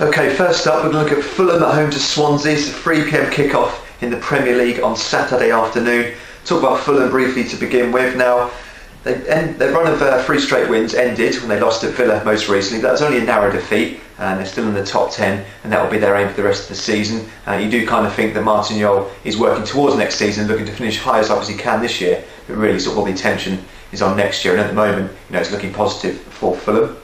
Okay, first up we're going to look at Fulham at home to Swansea. It's a 3 p.m. kickoff in the Premier League on Saturday afternoon. Talk about Fulham briefly to begin with. Now, their run of 3 straight wins ended when they lost at Villa most recently. That was only a narrow defeat, and they're still in the top 10, and that will be their aim for the rest of the season. You do kind of think that Martin Jol is working towards next season, looking to finish high as up as he can this year, but really sort of all the attention is on next year, and at the moment, it's looking positive for Fulham.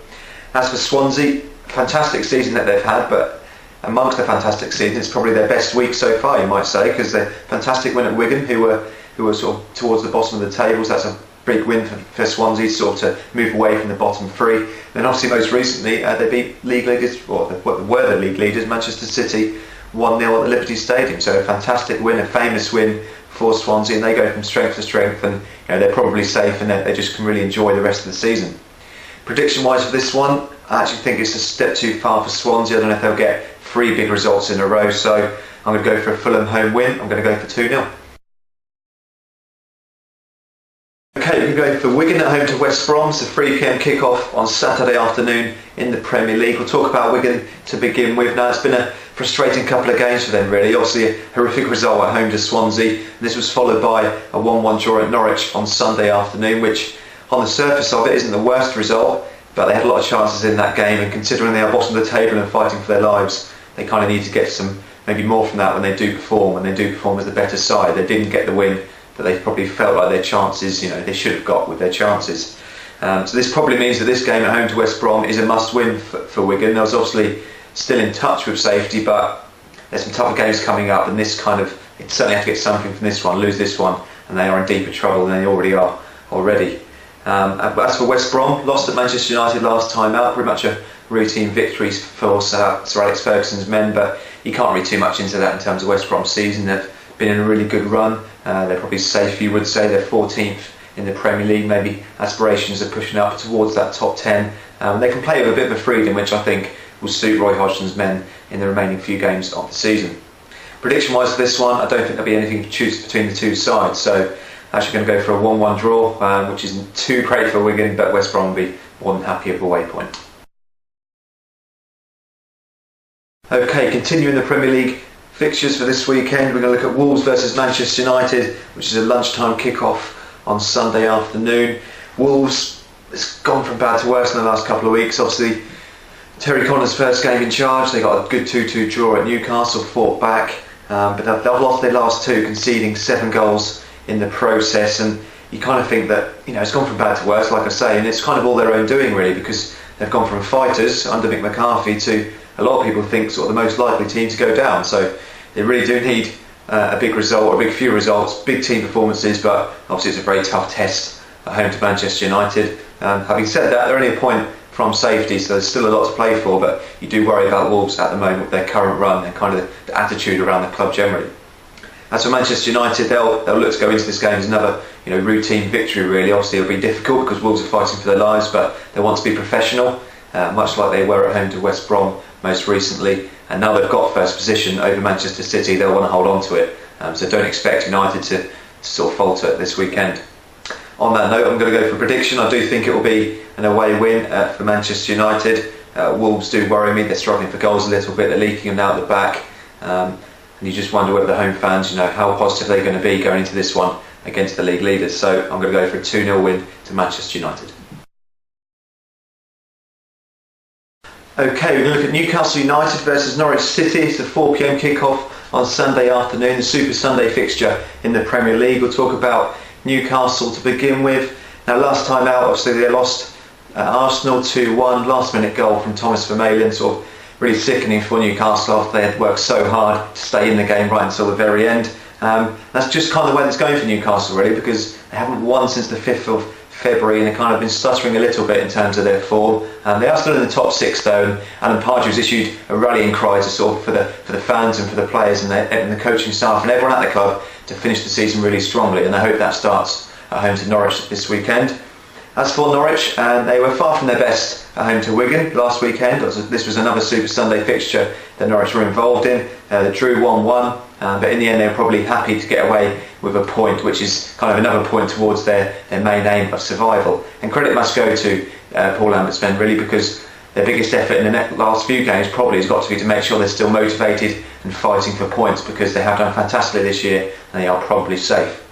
As for Swansea, fantastic season that they've had, but amongst the fantastic season, it's probably their best week so far, you might say, because they're fantastic win at Wigan, who were sort of towards the bottom of the tables. That's a big win for Swansea, sort of to move away from the bottom 3. Then obviously most recently they beat league leaders, or were the league leaders, Manchester City, 1-0 at the Liberty Stadium. So a fantastic win, a famous win for Swansea, and they go from strength to strength, and they're probably safe, and they just can really enjoy the rest of the season. Prediction wise for this one, I actually think it's a step too far for Swansea. I don't know if they'll get 3 big results in a row, so I'm going to go for a Fulham home win. I'm going to go for 2-0. Okay, we're going for Wigan at home to West Brom. It's a 3 p.m. kickoff on Saturday afternoon in the Premier League. We'll talk about Wigan to begin with. Now, it's been a frustrating couple of games for them, really. Obviously, a horrific result at home to Swansea. This was followed by a 1-1 draw at Norwich on Sunday afternoon, which on the surface of it isn't the worst result, but they had a lot of chances in that game, and considering they are bottom of the table and fighting for their lives, they kind of need to get maybe more from that when they do perform as the better side. They didn't get the win, but they probably felt like their chances, they should have got with their chances. So this probably means that this game at home to West Brom is a must-win for Wigan. They was obviously still in touch with safety, but there's some tougher games coming up, and they certainly have to get something from this one. Lose this one, and they are in deeper trouble than they already are already. But as for West Brom, lost at Manchester United last time out, pretty much a routine victory for Sir Alex Ferguson's men, but you can't read too much into that in terms of West Brom's season. They've been in a really good run. They're probably safe, you would say. They're 14th in the Premier League. Maybe aspirations are pushing up towards that top 10. They can play with a bit of a freedom, which I think will suit Roy Hodgson's men in the remaining few games of the season. Prediction wise for this one, I don't think there'll be anything to choose between the two sides, so actually going to go for a 1-1 draw, which isn't too great for Wigan, but West Brom will be more than happy with a away point. Okay, continuing the Premier League fixtures for this weekend, we're going to look at Wolves versus Manchester United, which is a lunchtime kick-off on Sunday afternoon. Wolves, it's gone from bad to worse in the last couple of weeks. Obviously, Terry Connor's first game in charge, they got a good 2-2 draw at Newcastle, fought back, but they've lost their last 2, conceding 7 goals in the process, and you kind of think that it's gone from bad to worse, like I say, and it's kind of all their own doing, really, because they've gone from fighters under Mick McCarthy to a lot of people think sort of the most likely team to go down. So they really do need a big result, or a big few results, big team performances, but obviously it's a very tough test at home to Manchester United. Having said that, they're only a point from safety, so there's still a lot to play for, but you do worry about Wolves at the moment with their current run and kind of the attitude around the club generally. As for Manchester United, they'll look to go into this game as another routine victory, really. Obviously it'll be difficult because Wolves are fighting for their lives, but they want to be professional, much like they were at home to West Brom most recently, and now they've got first position over Manchester City, they'll want to hold on to it, so don't expect United to sort of falter this weekend. On that note, I'm going to go for a prediction. I do think it will be an away win for Manchester United. Wolves do worry me, they're struggling for goals a little bit, they're leaking them now at the back, and you just wonder whether the home fans, how positive they're going to be going into this one against the league leaders. So I'm going to go for a 2-0 win to Manchester United. Okay, we're going to look at Newcastle United versus Norwich City. It's a 4 p.m. kickoff on Sunday afternoon, the Super Sunday fixture in the Premier League. We'll talk about Newcastle to begin with. Now, last time out, obviously they lost Arsenal 2-1, last minute goal from Thomas Vermaelen, sort of really sickening for Newcastle after they had worked so hard to stay in the game right until the very end. That's just kind of the way it's going for Newcastle, really, because they haven't won since the 5th of February, and they've kind of been stuttering a little bit in terms of their form. They are still in the top 6 though, and Alan Pardew's issued a rallying cry to sort of for the fans and for the players and the coaching staff and everyone at the club to finish the season really strongly, and I hope that starts at home to Norwich this weekend. As for Norwich, they were far from their best at home to Wigan last weekend. This was another Super Sunday fixture that Norwich were involved in. They drew 1-1, but in the end they were probably happy to get away with a point, which is kind of another point towards their main aim of survival. And credit must go to Paul Lambert's men, really, because their biggest effort in the last few games probably has got to be to make sure they're still motivated and fighting for points, because they have done fantastically this year and they are probably safe.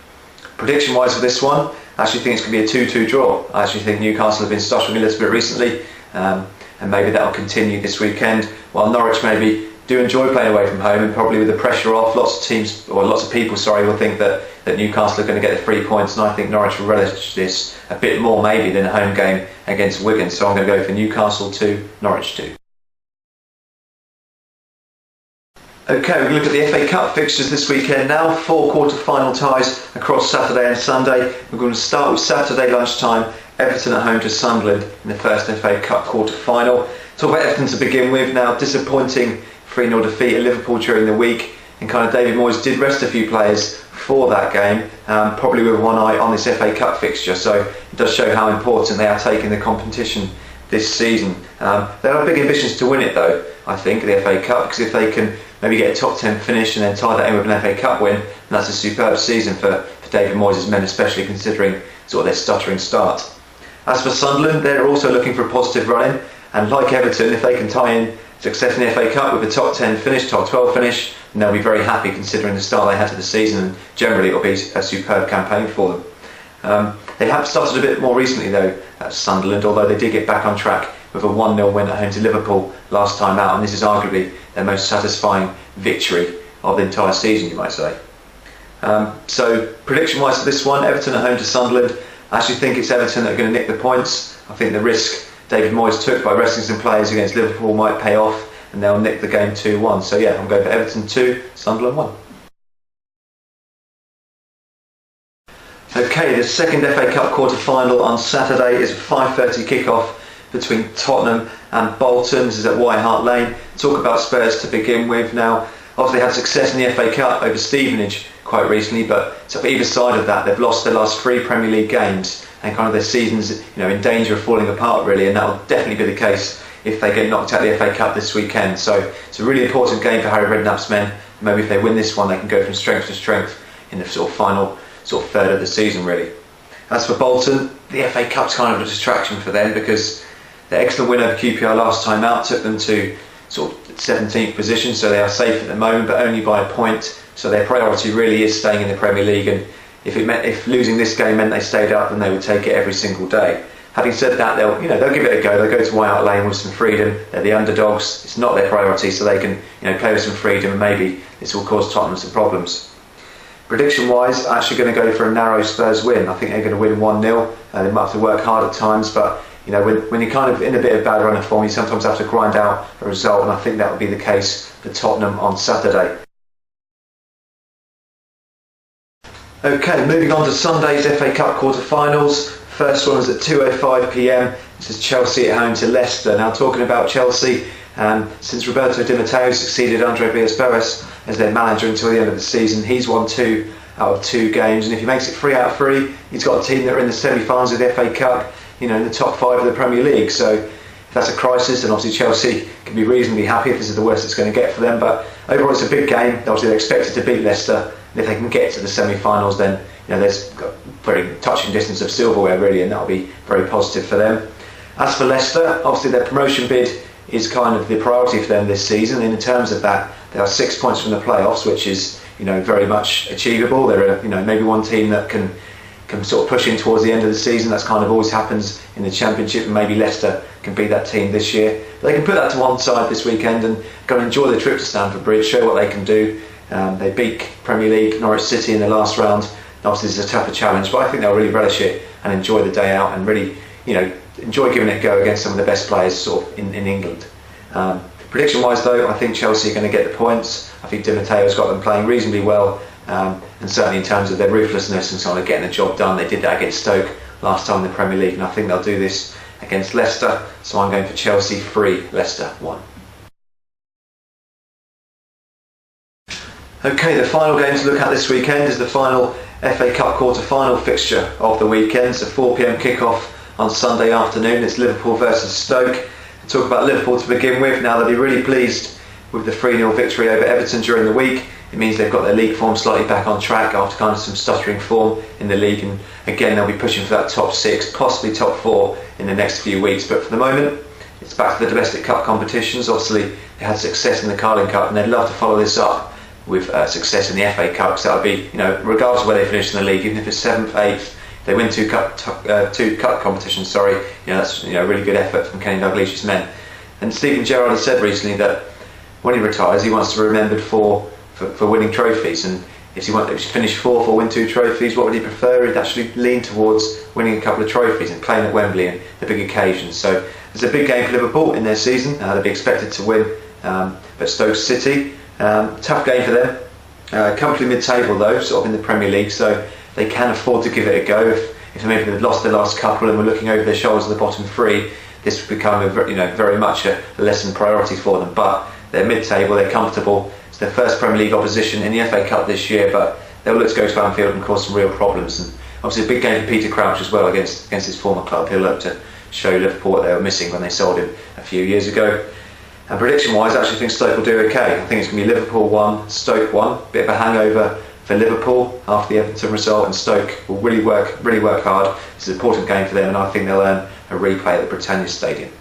Prediction wise for this one, I actually think it's going to be a 2-2 draw. I actually think Newcastle have been stuttering a little bit recently, and maybe that'll continue this weekend, while Norwich maybe do enjoy playing away from home, and probably with the pressure off, lots of people will think that Newcastle are going to get the 3 points, and I think Norwich will relish this a bit more maybe than a home game against Wigan. So I'm going to go for Newcastle 2, Norwich 2. Okay, we're going to look at the FA Cup fixtures this weekend now. 4 quarter-final ties across Saturday and Sunday. We're going to start with Saturday lunchtime, Everton at home to Sunderland in the first FA Cup quarter-final. Talk about Everton to begin with now. Disappointing 3-0 defeat at Liverpool during the week, and kind of David Moyes did rest a few players for that game, probably with one eye on this FA Cup fixture, so it does show how important they are taking the competition this season. They have big ambitions to win it though, I think, the FA Cup, because if they can maybe get a top 10 finish and then tie that in with an FA Cup win, that's a superb season for David Moyes' men, especially considering sort of their stuttering start. As for Sunderland, they're also looking for a positive run-in, and like Everton, if they can tie in success in the FA Cup with a top 10 finish, top 12 finish, and they'll be very happy considering the start they had to the season, and generally it'll be a superb campaign for them. They have started a bit more recently though at Sunderland, although they did get back on track with a 1-0 win at home to Liverpool last time out, and this is arguably their most satisfying victory of the entire season, you might say. So prediction wise for this one, Everton at home to Sunderland, I actually think it's Everton that are going to nick the points. I think the risk David Moyes took by resting some players against Liverpool might pay off, and they'll nick the game 2-1. So yeah, I'm going for Everton 2, Sunderland 1. Okay, the second FA Cup quarter-final on Saturday is a 5:30 kick-off between Tottenham and Bolton. This is at White Hart Lane. Talk about Spurs to begin with now. Obviously they had success in the FA Cup over Stevenage quite recently, but so for either side of that, they've lost their last 3 Premier League games, and kind of their season's in danger of falling apart really, and that will definitely be the case if they get knocked out of the FA Cup this weekend. So it's a really important game for Harry Redknapp's men. Maybe if they win this one, they can go from strength to strength in the final third of the season really. As for Bolton, the FA Cup's kind of a distraction for them, because their excellent win over QPR last time out took them to 17th position, so they are safe at the moment, but only by a point. So their priority really is staying in the Premier League, and if losing this game meant they stayed up, then they would take it every single day. Having said that, they'll give it a go. They'll go to White Hart Lane with some freedom. They're the underdogs. It's not their priority, so they can play with some freedom, and maybe this will cause Tottenham some problems. Prediction wise, I'm actually going to go for a narrow Spurs win. I think they're going to win 1-0. They might have to work hard at times, but when you're kind of in a bit of bad run of form, you sometimes have to grind out a result, and I think that will be the case for Tottenham on Saturday. Okay, moving on to Sunday's FA Cup quarter-finals. First one is at 2:05 p.m. This is Chelsea at home to Leicester. Now, talking about Chelsea, since Roberto Di Matteo succeeded Andre Villas-Boas as their manager until the end of the season, he's won 2 out of 2 games, and if he makes it 3 out of 3, he's got a team that are in the semi-finals of the FA Cup, in the top 5 of the Premier League. So if that's a crisis, then obviously Chelsea can be reasonably happy if this is the worst it's going to get for them. But overall, it's a big game. Obviously, they're expected to beat Leicester, and if they can get to the semi-finals, then there's got very touching distance of silverware really, and that'll be very positive for them. As for Leicester, obviously their promotion bid is kind of the priority for them this season, and in terms of that, they are 6 points from the playoffs, which is very much achievable. They're maybe one team that can sort of push in towards the end of the season. That's kind of always happens in the Championship, and maybe Leicester can be that team this year. But they can put that to one side this weekend and go and enjoy the trip to Stamford Bridge, show what they can do. They beat Premier League Norwich City in the last round. Obviously this is a tougher challenge, but I think they'll really relish it and enjoy the day out, and really enjoy giving it a go against some of the best players in England. Prediction wise though, I think Chelsea are going to get the points. I think Di Matteo's got them playing reasonably well, and certainly in terms of their ruthlessness and sort of getting the job done. They did that against Stoke last time in the Premier League, and I think they'll do this against Leicester. So I'm going for Chelsea 3, Leicester 1. Okay, the final game to look at this weekend is the final FA Cup quarter-final fixture of the weekend. It's a 4 p.m. kick-off on Sunday afternoon. It's Liverpool versus Stoke. Talk about Liverpool to begin with. Now, they'll be really pleased with the 3-0 victory over Everton during the week. It means they've got their league form slightly back on track after kind of some stuttering form in the league, and again they'll be pushing for that top 6, possibly top 4 in the next few weeks. But for the moment, It's back to the domestic cup competitions. Obviously, they had success in the Carling Cup, and they'd love to follow this up with success in the FA Cup. Because that would be, regardless of where they finish in the league, even if it's 7th, 8th, they win two cup competitions. That's a really good effort from Kenny Dalglish's men. And Stephen Gerrard has said recently that when he retires, he wants to be remembered for winning trophies. And if he finish 4th or win 2 trophies, what would he prefer? He'd actually lean towards winning a couple of trophies and playing at Wembley and the big occasions. So it's a big game for Liverpool in their season. They'd be expected to win, but Stoke City, tough game for them. Comfortably mid-table though, sort of in the Premier League, so they can afford to give it a go. If maybe they've lost their last couple and were looking over their shoulders at the bottom 3, this would become very much a lessened priority for them. But they're mid-table, they're comfortable. It's their first Premier League opposition in the FA Cup this year, but they'll look to go to Anfield and cause some real problems. And obviously a big game for Peter Crouch as well against his former club. He'll look to show Liverpool what they were missing when they sold him a few years ago. And prediction-wise, I actually think Stoke will do okay. I think it's going to be Liverpool 1, Stoke 1. Bit of a hangover for Liverpool after the Everton result, and Stoke will really work hard. It's an important game for them, and I think they'll earn a replay at the Britannia Stadium.